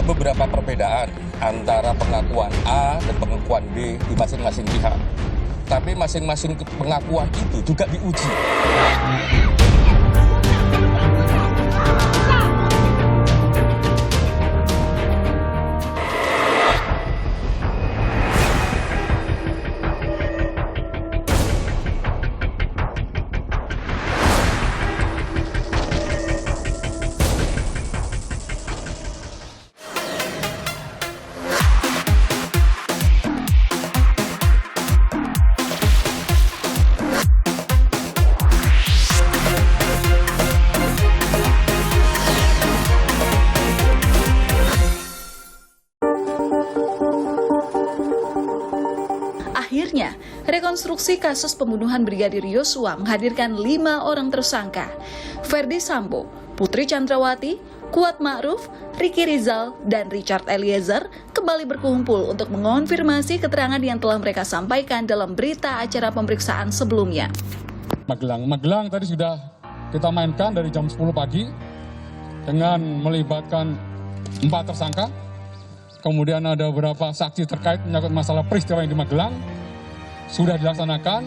beberapa perbedaan antara pengakuan A dan pengakuan B di masing-masing pihak. Tapi masing-masing pengakuan itu juga diuji. Akhirnya, rekonstruksi kasus pembunuhan Brigadir Yosua menghadirkan 5 orang tersangka. Ferdy Sambo, Putri Chandrawati, Kuat Ma'ruf, Ricky Rizal, dan Richard Eliezer kembali berkumpul untuk mengonfirmasi keterangan yang telah mereka sampaikan dalam berita acara pemeriksaan sebelumnya. Magelang tadi sudah kita mainkan dari jam 10 pagi dengan melibatkan 4 tersangka. Kemudian ada beberapa saksi terkait menyangkut masalah peristiwa yang di Magelang sudah dilaksanakan.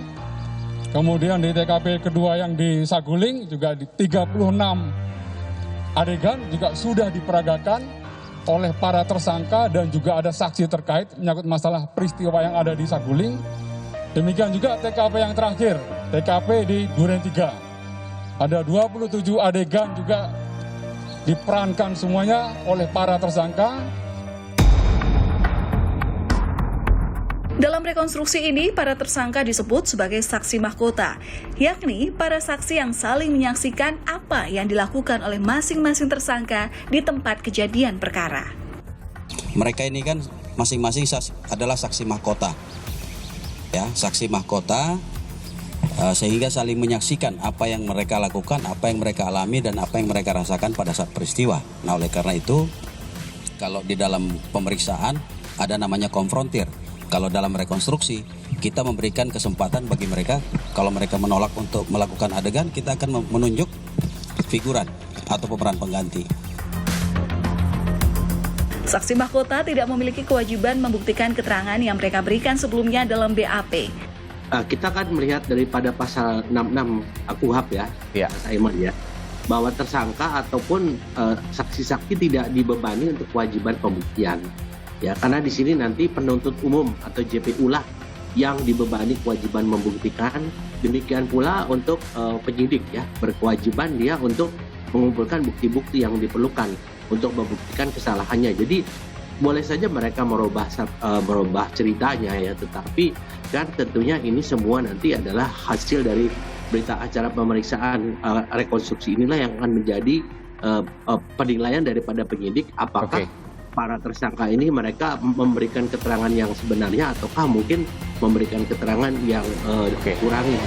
Kemudian di TKP kedua yang di Saguling juga di 36 adegan juga sudah diperagakan oleh para tersangka dan juga ada saksi terkait menyangkut masalah peristiwa yang ada di Saguling. Demikian juga TKP yang terakhir, TKP di Duren 3. Ada 27 adegan juga diperankan semuanya oleh para tersangka. Dalam rekonstruksi ini, para tersangka disebut sebagai saksi mahkota, yakni para saksi yang saling menyaksikan apa yang dilakukan oleh masing-masing tersangka di tempat kejadian perkara. Mereka ini kan masing-masing adalah saksi mahkota, ya, saksi mahkota, sehingga saling menyaksikan apa yang mereka lakukan, apa yang mereka alami, dan apa yang mereka rasakan pada saat peristiwa. Nah, oleh karena itu, kalau di dalam pemeriksaan ada namanya konfrontir. Kalau dalam rekonstruksi, kita memberikan kesempatan bagi mereka, kalau mereka menolak untuk melakukan adegan, kita akan menunjuk figuran atau pemeran pengganti. Saksi mahkota tidak memiliki kewajiban membuktikan keterangan yang mereka berikan sebelumnya dalam BAP. Kita kan melihat daripada pasal 66 KUHP ya, Mas Aiman ya, bahwa tersangka ataupun saksi-saksi tidak dibebani untuk kewajiban pembuktian. Ya, karena di sini nanti penuntut umum atau JPU lah yang dibebani kewajiban membuktikan. Demikian pula untuk penyidik ya, berkewajiban dia untuk mengumpulkan bukti-bukti yang diperlukan untuk membuktikan kesalahannya. Jadi boleh saja mereka merubah ceritanya ya, tetapi kan tentunya ini semua nanti adalah hasil dari berita acara pemeriksaan rekonstruksi inilah yang akan menjadi penilaian daripada penyidik apakah para tersangka ini mereka memberikan keterangan yang sebenarnya ataukah mungkin memberikan keterangan yang kurangi.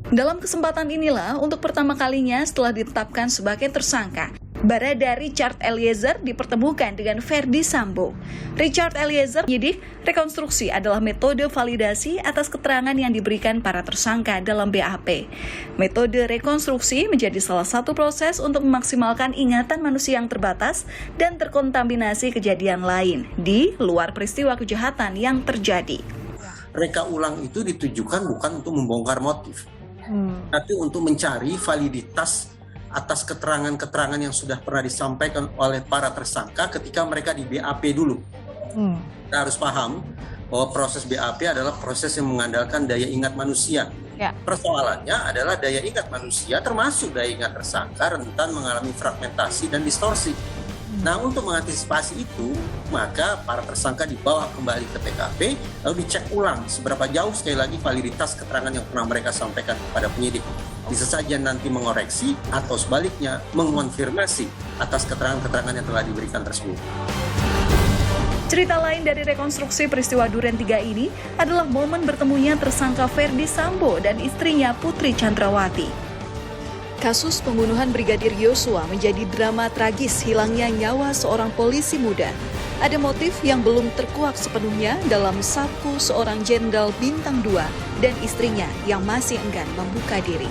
Dalam kesempatan inilah, untuk pertama kalinya setelah ditetapkan sebagai tersangka, Barada Richard Eliezer dipertemukan dengan Ferdy Sambo. Richard Eliezer menyidik rekonstruksi adalah metode validasi atas keterangan yang diberikan para tersangka dalam BAP. Metode rekonstruksi menjadi salah satu proses untuk memaksimalkan ingatan manusia yang terbatas dan terkontaminasi kejadian lain di luar peristiwa kejahatan yang terjadi. Reka ulang itu ditujukan bukan untuk membongkar motif, tapi untuk mencari validitas atas keterangan-keterangan yang sudah pernah disampaikan oleh para tersangka ketika mereka di BAP dulu. Kita harus paham bahwa proses BAP adalah proses yang mengandalkan daya ingat manusia. Ya. Persoalannya adalah daya ingat manusia termasuk daya ingat tersangka rentan mengalami fragmentasi dan distorsi. Nah, untuk mengantisipasi itu, maka para tersangka dibawa kembali ke TKP lalu dicek ulang seberapa jauh sekali lagi validitas keterangan yang pernah mereka sampaikan kepada penyidik. Bisa saja nanti mengoreksi atau sebaliknya mengonfirmasi atas keterangan-keterangan yang telah diberikan tersebut. Cerita lain dari rekonstruksi peristiwa Duren 3 ini adalah momen bertemunya tersangka Ferdy Sambo dan istrinya Putri Chandrawati. Kasus pembunuhan Brigadir Yosua menjadi drama tragis hilangnya nyawa seorang polisi muda. Ada motif yang belum terkuak sepenuhnya dalam saku seorang jenderal bintang 2 dan istrinya yang masih enggan membuka diri.